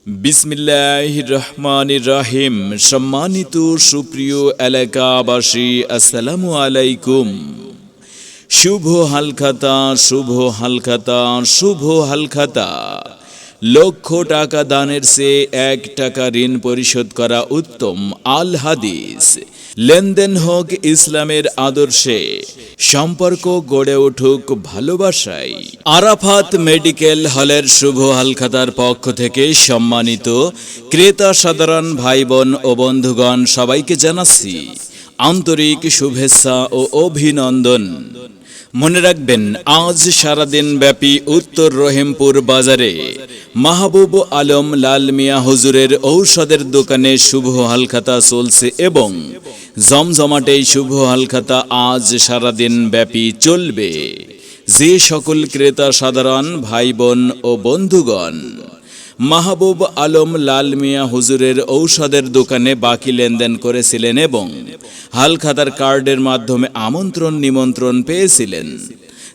বিসমিল্লাহির রহমানির রহিম। সম্মানিত সুপ্রিয় এলাকাবাসী, আসসালামু আলাইকুম। শুভ হালখাতা, শুভ হালখাতা, শুভ হালখাতা। লক্ষ টাকা দানের চেয়ে 1 টাকা ঋণ পরিশোধ করা উত্তম। আল হাদিস। লেনদেন হোক ইসলামের আদর্শে, সম্পর্ক গড়ে উঠুক ভালোবাসায়। আরাফাত মেডিকেল হলের শুভ হালখাতার পক্ষ থেকে সম্মানিত ক্রেতা সাধারণ ভাই বোন ও বন্ধুগণ সবাইকে জানাচ্ছি আন্তরিক শুভেচ্ছা ও অভিনন্দন। মনে রাখবেন, আজ সারাদিন ব্যাপী উত্তর রহিমপুর বাজারে মাহবুব আলম লাল মিয়া হুজুরের ঔষধের দোকানে শুভ হালখাতা চলছে এবং জমজমাটে শুভ হালখাতা আজ সারাদিন ব্যাপী চলবে। যে সকল ক্রেতা সাধারণ ভাই বোন ও বন্ধুগণ মাহবুব আলম লাল মিয়া হুজুরের ঔষধের দোকানে বাকি লেনদেন করেছিলেন এবং হালখাতার কার্ডের মাধ্যমে আমন্ত্রণ নিমন্ত্রণ পেয়েছিলেন,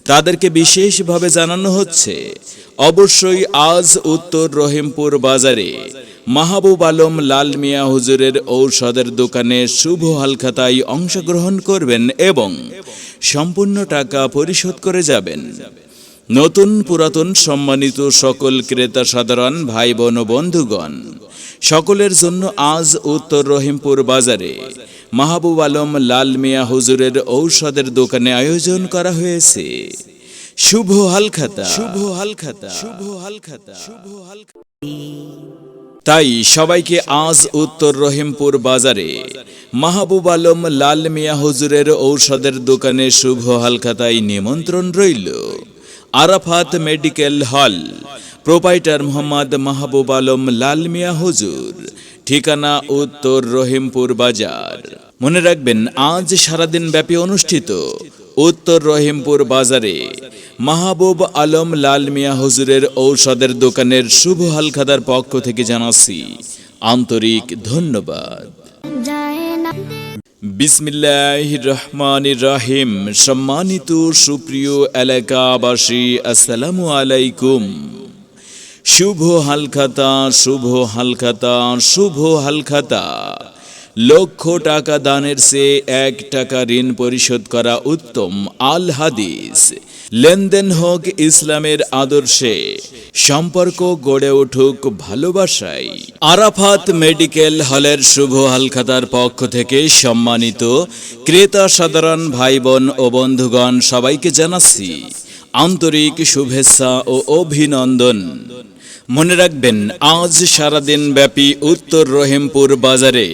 তাদেরকে বিশেষভাবে জানানো হচ্ছে অবশ্যই আজ উত্তর রহিমপুর বাজারে মাহবুব আলম লাল মিয়া হুজুরের ঔষধের দোকানে শুভ হালখাতায় অংশগ্রহণ করবেন এবং সম্পূর্ণ টাকা পরিশোধ করে যাবেন। নতুন পুরাতন সম্মানিত সকল ক্রেতা সাধারণ ভাই বোন ও বন্ধুগণ সকলের জন্য আজ উত্তর রহিমপুর বাজারে মাহবুব আলম লাল মিয়া হুজুরের ঔষধের দোকানে আয়োজন করা হয়েছে শুভ হালখাতা, শুভ হালখাতা, শুভ হালখাতা, শুভ হালখাতা। তাই সবাইকে আজ উত্তর রহিমপুর বাজারে মাহবুব আলম লাল মিয়া হুজুরের ঔষধের দোকানে শুভ হালখাতায় নিমন্ত্রণ রইল। Arafat medical hall, proprietor Mohammad Mahbub Alam Lal Mia হুজুর, ঠিকানা উত্তর রহিমপুর বাজার। মনে রাখবেন, আজ সারাদিন ব্যাপী অনুষ্ঠিত উত্তর রহিমপুর বাজারে মাহবুব আলম লাল মিয়া হুজুরের ঔষধের দোকানের শুভ হালখাতার পক্ষ থেকে জানাচ্ছি আন্তরিক ধন্যবাদ। বিসমিল্লাহির রহমানির রহিম। সম্মানিত সুপ্রিয় এলাকাবাসী, আসসালামু আলাইকুম। শুভ হালখাতা, শুভ হালখাতা, শুভ হালখাতা। লক্ষ টাকা দানের চেয়ে 1 টাকা ঋণ পরিশোধ করা উত্তম। আল হাদিস। লেনদেন হোক ইসলামের আদর্শে, সম্পর্ক গড়ে উঠুক ভালোবাসায়। আরাফাত মেডিকেল হলের শুভ হালখাতার পক্ষ থেকে সম্মানিত ক্রেতা সাধারণ ভাই বোন ও বন্ধুগণ সবাইকে জানাচ্ছি আন্তরিক শুভেচ্ছা ও অভিনন্দন। মনে রাখবেন, আজ সারাদিন ব্যাপী উত্তর রহিমপুর বাজারে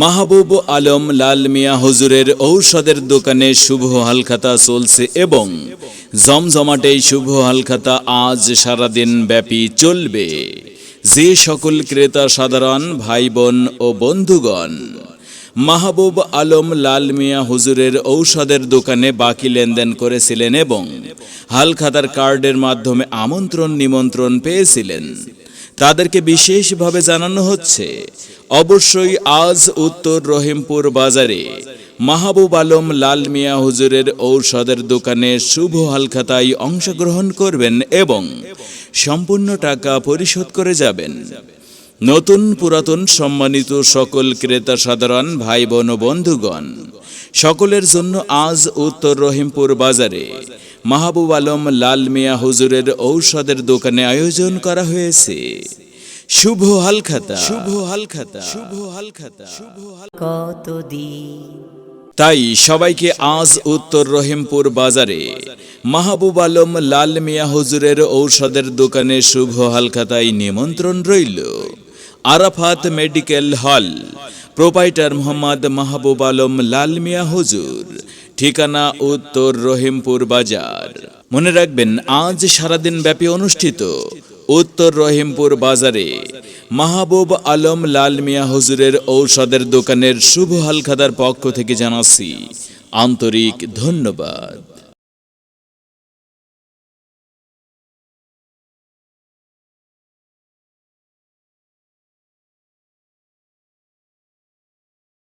মাহবুব আলম লাল মিয়া হুজুরের ঔষধের দোকানে শুভ হালখাতা চলছে এবং জমজমাটে শুভ হালখাতা আজ সারাদিন ব্যাপী চলবে। যে সকল ক্রেতা সাধারণ ভাই বোন ও বন্ধুগণ মাহবুব আলম লাল মিয়া হুজুরের ঔষধের দোকানে বাকি লেনদেন করেছিলেন এবং হালখাতার কার্ডের মাধ্যমে আমন্ত্রণ নিমন্ত্রণ পেয়েছিলেন, তাদেরকে বিশেষভাবে জানানো হচ্ছে অবশ্যই আজ উত্তর রহিমপুর বাজারে মাহবুব আলম লাল মিয়া হুজুরের ঔষধের দোকানে শুভ হালখাতায় অংশগ্রহণ করবেন এবং সম্পূর্ণ টাকা পরিশোধ করে যাবেন। নতুন পুরাতন সম্মানিত সকল ক্রেতা সাধারণ ভাই বোন ও বন্ধুগণ সকলের জন্য আজ উত্তর রহিমপুর বাজারে মাহবুব আলম লাল মিয়া হুজুরের ঔষধের দোকানে আয়োজন করা হয়েছে শুভ হালখাতা, শুভ হালখাতা, শুভ হালখাতা, শুভ হালখাতা। তাই সবাইকে আজ উত্তর রহিমপুর বাজারে মাহবুব আলম লাল মিয়া হুজুরের ঔষধের দোকানে শুভ হালখাতায় নিমন্ত্রণ রইল। Arafat medical hall, proprietor Mohammad Mahbub Alam Lal Mia হুজুর, ঠিকানা উত্তর রহিমপুর বাজার। মনে রাখবেন, আজ সারাদিন ব্যাপী অনুষ্ঠিত উত্তর রহিমপুর বাজারে মাহবুব আলম লাল মিয়া হুজুরের ঔষধের দোকানের শুভ হালখাতার পক্ষ থেকে জানাচ্ছি আন্তরিক ধন্যবাদ।